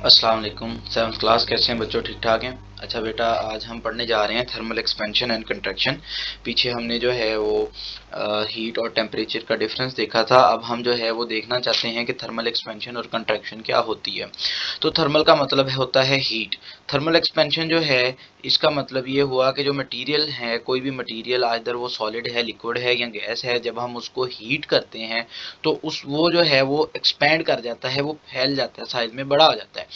अस्सलाम वालेकुम। 7th class कैसे हैं बच्चों? ठीक ठाक हैं? अच्छा बेटा, आज हम पढ़ने जा रहे हैं थर्मल एक्सपेंशन एंड कंट्रैक्शन। पीछे हमने जो है वो हीट और टेम्परेचर का डिफरेंस देखा था। अब हम जो है वो देखना चाहते हैं कि थर्मल एक्सपेंशन और कंट्रैक्शन क्या होती है। तो थर्मल का मतलब होता है हीट। थर्मल एक्सपेंशन जो है इसका मतलब ये हुआ कि जो मटेरियल है, कोई भी मटेरियल आइदर वो सॉलिड है, लिक्विड है या गैस है, जब हम उसको हीट करते हैं तो उस वो जो है वो एक्सपैंड कर जाता है, वो फैल जाता है, साइज में बड़ा हो जाता है।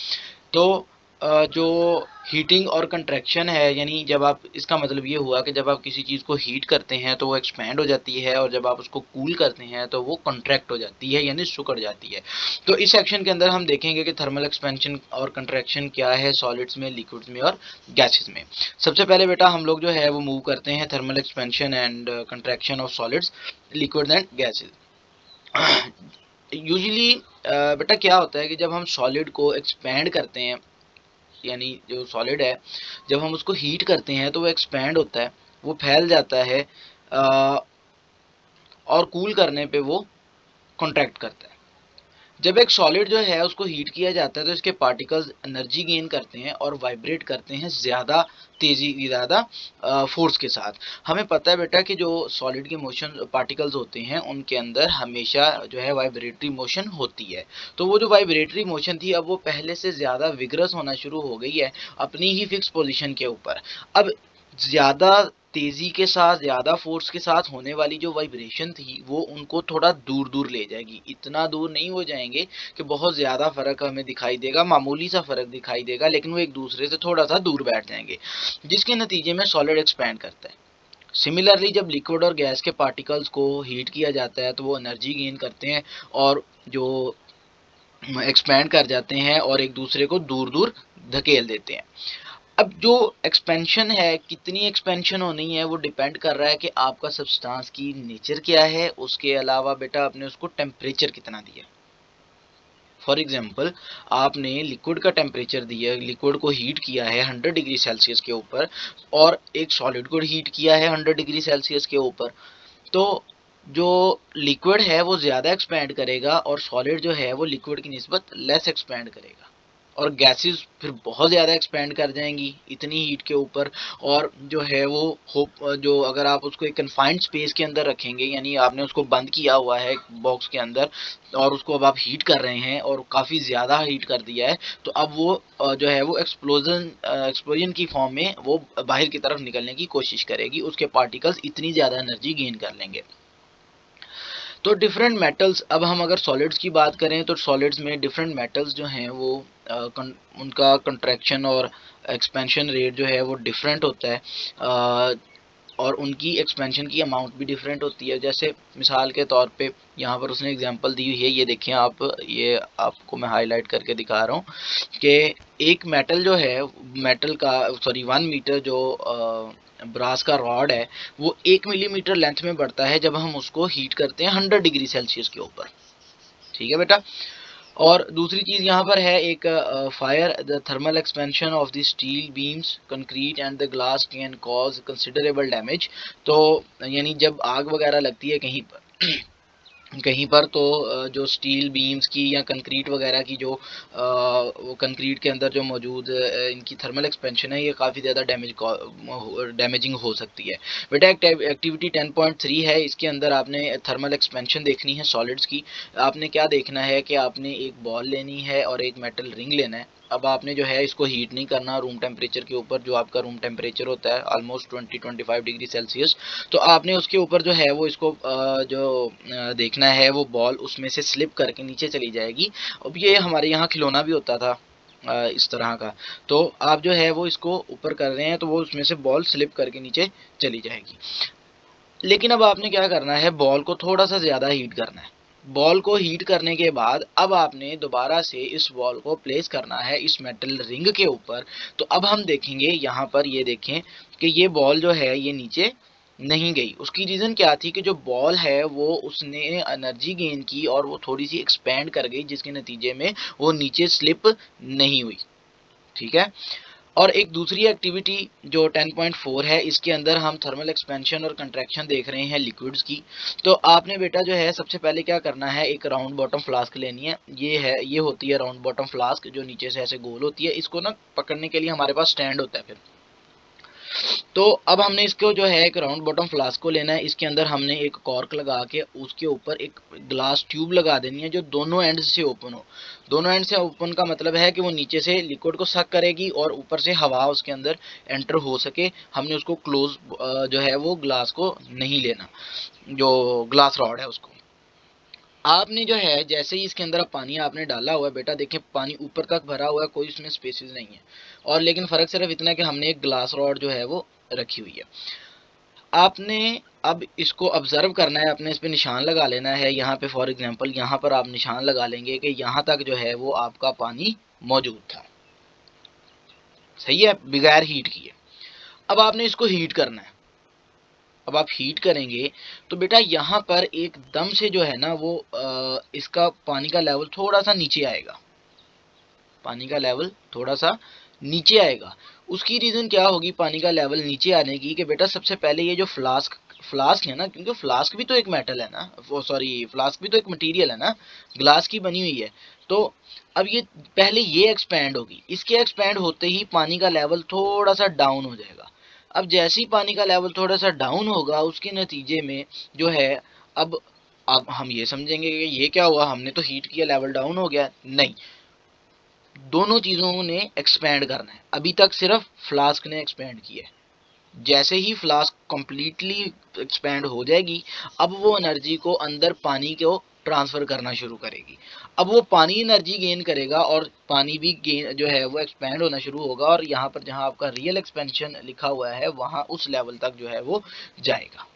तो जो हीटिंग और कंट्रैक्शन है, यानी जब आप, इसका मतलब ये हुआ कि जब आप किसी चीज़ को हीट करते हैं तो वो एक्सपैंड हो जाती है, और जब आप उसको कूल करते हैं तो वो कॉन्ट्रैक्ट हो जाती है, यानी सिकुड़ जाती है। तो इस सेक्शन के अंदर हम देखेंगे कि थर्मल एक्सपेंशन और कंट्रैक्शन क्या है सॉलिड्स में, लिक्विड्स में और गैसेस में। सबसे पहले बेटा हम लोग जो है वो मूव करते हैं thermal expansion and contraction of solids, liquids and gases. Usually बेटा क्या होता है कि जब हम सॉलिड को एक्सपैंड करते हैं, यानी जो सॉलिड है जब हम उसको हीट करते हैं तो वो एक्सपैंड होता है, वो फैल जाता है, और कूल करने पे वो कॉन्ट्रैक्ट करता है। जब एक सॉलिड जो है उसको हीट किया जाता है तो इसके पार्टिकल्स एनर्जी गेन करते हैं और वाइब्रेट करते हैं ज़्यादा तेज़ी, ज़्यादा फोर्स के साथ। हमें पता है बेटा कि जो सॉलिड के मोशन पार्टिकल्स होते हैं उनके अंदर हमेशा जो है वाइब्रेटरी मोशन होती है। तो वो जो वाइब्रेटरी मोशन थी, अब वो पहले से ज़्यादा विग्रस होना शुरू हो गई है अपनी ही फिक्स पोजीशन के ऊपर। अब ज़्यादा तेज़ी के साथ, ज़्यादा फ़ोर्स के साथ होने वाली जो वाइब्रेशन थी, वो उनको थोड़ा दूर-दूर ले जाएगी। इतना दूर नहीं हो जाएँगे कि बहुत ज़्यादा फ़र्क हमें दिखाई देगा, मामूली-सा फ़र्क दिखाई देगा, लेकिन वो एक-दूसरे से थोड़ा-सा दूर बैठ जाएँगे, जिसके नतीजे में सॉलिड एक्सपैंड करता है। सिमिलरली जब लिक्विड और गैस के पार्टिकल्स को हीट किया जाता है, तो वो एनर्जी गेन करते हैं और जो एक्सपैंड कर जाते हैं और एक-दूसरे को दूर-दूर धकेल देते हैं। अब जो एक्सपेंशन है, कितनी एक्सपेंशन होनी है वो डिपेंड कर रहा है कि आपका सब्सटेंस की नेचर क्या है, उसके अलावा बेटा आपने उसको टेम्परेचर कितना दिया। फॉर एग्जांपल, आपने लिक्विड का टेम्परेचर दिया, लिक्विड को हीट किया है 100 डिग्री सेल्सियस के ऊपर, और एक सॉलिड को हीट किया है 100 डिग्री सेल्सियस के ऊपर। तो जो लिक्विड है वो ज़्यादा एक्सपैंड करेगा और सॉलिड जो है वो लिक्विड की निस्बत लेस एक्सपैंड करेगा, और गैसेस फिर बहुत ज़्यादा एक्सपैंड कर जाएंगी इतनी हीट के ऊपर। और जो है वो जो अगर आप उसको एक कन्फाइंड स्पेस के अंदर रखेंगे, यानी आपने उसको बंद किया हुआ है एक बॉक्स के अंदर, और उसको अब आप हीट कर रहे हैं और काफ़ी ज़्यादा हीट कर दिया है, तो अब वो जो है वो एक्सप्लोजन की फॉर्म में वो बाहर की तरफ निकलने की कोशिश करेगी, उसके पार्टिकल्स इतनी ज़्यादा एनर्जी गेन कर लेंगे। तो डिफरेंट मेटल्स, अब हम अगर सॉलिड्स की बात करें तो सॉलिड्स में डिफरेंट मेटल्स जो हैं वो उनका कंट्रैक्शन और एक्सपेंशन रेट जो है वो डिफरेंट होता है, और उनकी एक्सपेंशन की अमाउंट भी डिफरेंट होती है। जैसे मिसाल के तौर पे यहाँ पर उसने एग्जांपल दी हुई है, ये देखिए आप, ये आपको मैं हाईलाइट करके दिखा रहा हूँ कि एक मेटल जो है, मेटल का, सॉरी, 1 मीटर जो ब्रास का रॉड है, वो 1 मिलीमीटर लेंथ में बढ़ता है जब हम उसको हीट करते हैं 100 डिग्री सेल्सियस के ऊपर। ठीक है बेटा। और दूसरी चीज़ यहाँ पर है एक, fire the thermal expansion of the steel beams, concrete and the glass can cause considerable damage. तो यानी जब आग वगैरह लगती है कहीं पर कहीं पर, तो जो स्टील बीम्स की या कंक्रीट वगैरह की जो वो कंक्रीट के अंदर जो मौजूद इनकी थर्मल एक्सपेंशन है, ये काफ़ी ज़्यादा डैमेजिंग हो सकती है। बेटा एक्टिविटी 10.3 है, इसके अंदर आपने थर्मल एक्सपेंशन देखनी है सॉलिड्स की। आपने क्या देखना है कि आपने एक बॉल लेनी है और एक मेटल रिंग लेना है। अब आपने जो है इसको हीट नहीं करना रूम टेम्परेचर के ऊपर, जो आपका रूम टेम्परेचर होता है ऑलमोस्ट 20-25 डिग्री सेल्सियस। तो आपने उसके ऊपर जो है वो इसको देखना है, वो बॉल उसमें से स्लिप करके नीचे चली जाएगी। अब ये हमारे यहाँ खिलौना भी होता था इस तरह का। तो आप जो है वो इसको ऊपर कर रहे हैं तो वो उसमें से बॉल स्लिप करके नीचे चली जाएगी। लेकिन अब आपने क्या करना है, बॉल को थोड़ा सा ज़्यादा हीट करना है। बॉल को हीट करने के बाद अब आपने दोबारा से इस बॉल को प्लेस करना है इस मेटल रिंग के ऊपर। तो अब हम देखेंगे यहाँ पर, ये देखें कि ये बॉल जो है ये नीचे नहीं गई। उसकी रीज़न क्या थी कि जो बॉल है वो उसने एनर्जी गेन की और वो थोड़ी सी एक्सपेंड कर गई, जिसके नतीजे में वो नीचे स्लिप नहीं हुई। ठीक है। और एक दूसरी एक्टिविटी जो 10.4 है, इसके अंदर हम थर्मल एक्सपेंशन और कंट्रैक्शन देख रहे हैं लिक्विड्स की। तो आपने बेटा जो है सबसे पहले क्या करना है, एक राउंड बॉटम फ्लास्क लेनी है। ये होती है राउंड बॉटम फ्लास्क, जो नीचे से ऐसे गोल होती है। इसको ना पकड़ने के लिए हमारे पास स्टैंड होता है फिर। तो अब हमने इसको जो है एक राउंड बॉटम फ्लास्क को लेना है। इसके अंदर हमने एक कॉर्क लगा के उसके ऊपर एक ग्लास ट्यूब लगा देनी है जो दोनों एंड से ओपन हो। दोनों एंड से ओपन का मतलब है कि वो नीचे से लिक्विड को सक करेगी और ऊपर से हवा उसके अंदर एंटर हो सके। हमने उसको क्लोज जो है वो ग्लास को नहीं लेना, जो ग्लास रॉड है उसको। आपने जो है जैसे ही इसके अंदर पानी आपने डाला हुआ है बेटा, देखें पानी ऊपर तक भरा हुआ है, कोई उसमें स्पेसेस नहीं है। और लेकिन फ़र्क सिर्फ इतना है कि हमने एक ग्लास रॉड जो है वो रखी हुई है। आपने अब इसको ऑब्जर्व करना है, अपने इस पे निशान लगा लेना है। यहाँ पे फॉर एग्जांपल यहाँ पर आप निशान लगा लेंगे कि यहाँ तक जो है वो आपका पानी मौजूद था। सही है, बगैर हीट किए। अब आपने इसको हीट करना है। अब आप हीट करेंगे तो बेटा यहाँ पर एकदम से जो है ना वो इसका पानी का लेवल थोड़ा सा नीचे आएगा। पानी का लेवल थोड़ा सा नीचे आएगा। उसकी रीज़न क्या होगी पानी का लेवल नीचे आने की, कि बेटा सबसे पहले ये जो फ्लास्क फ्लास्क है ना, क्योंकि फ्लास्क भी तो एक मेटल है ना, वो सॉरी फ्लास्क भी तो एक मटेरियल है ना, ग्लास की बनी हुई है। तो अब ये पहले ये एक्सपैंड होगी, इसके एक्सपैंड होते ही पानी का लेवल थोड़ा सा डाउन हो जाएगा। अब जैसे ही पानी का लेवल थोड़ा सा डाउन होगा, उसके नतीजे में जो है अब हम ये समझेंगे कि ये क्या हुआ, हमने तो हीट किया लेवल डाउन हो गया। नहीं, दोनों चीज़ों ने एक्सपैंड करना है। अभी तक सिर्फ फ्लास्क ने एक्सपैंड किया है। जैसे ही फ्लास्क कंप्लीटली एक्सपैंड हो जाएगी, अब वो एनर्जी को अंदर पानी को ट्रांसफ़र करना शुरू करेगी। अब वो पानी एनर्जी गेन करेगा और पानी भी गेन जो है वो एक्सपैंड होना शुरू होगा, और यहाँ पर जहाँ आपका रियल एक्सपेंशन लिखा हुआ है वहाँ उस लेवल तक जो है वो जाएगा।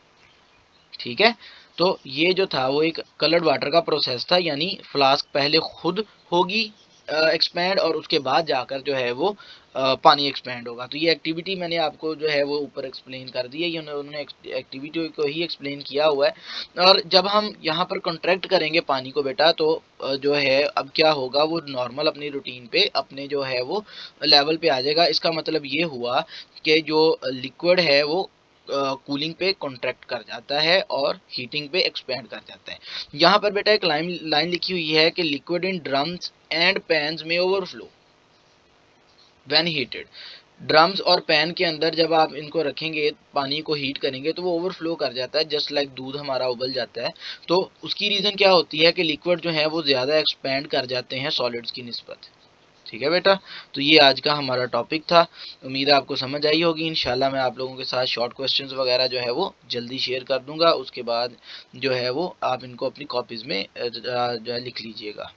ठीक है, तो ये जो था वो एक कलर्ड वाटर का प्रोसेस था, यानी फ्लास्क पहले खुद होगी एक्सपैंड, और उसके बाद जाकर जो है वो पानी एक्सपैंड होगा। तो ये एक्टिविटी मैंने आपको जो है वो ऊपर एक्सप्लेन कर दी है, ये उन्होंने एक्टिविटी को ही एक्सप्लेन किया हुआ है। और जब हम यहाँ पर कॉन्ट्रैक्ट करेंगे पानी को बेटा, तो जो है अब क्या होगा, वो नॉर्मल अपनी रूटीन पे अपने जो है वो लेवल पे आ जाएगा। इसका मतलब ये हुआ कि जो लिक्विड है वो कूलिंग पे कॉन्ट्रैक्ट कर जाता है और हीटिंग पे एक्सपेंड कर जाता है। यहाँ पर बेटा एक लाइन लिखी हुई है कि liquid in drums and pans में ओवरफ्लो व्हेन हीटेड। ड्रम्स और पैन के अंदर जब आप इनको रखेंगे, पानी को हीट करेंगे, तो वो ओवरफ्लो कर जाता है, जस्ट लाइक दूध हमारा उबल जाता है। तो उसकी रीज़न क्या होती है कि लिक्विड जो है वो ज़्यादा एक्सपेंड कर जाते हैं सॉलिड्स की निस्बत। ठीक है बेटा, तो ये आज का हमारा टॉपिक था। उम्मीद है आपको समझ आई होगी। इंशाल्लाह मैं आप लोगों के साथ शॉर्ट क्वेश्चंस वगैरह जो है वो जल्दी शेयर कर दूंगा। उसके बाद जो है वो आप इनको अपनी कॉपीज़ में जो है लिख लीजिएगा।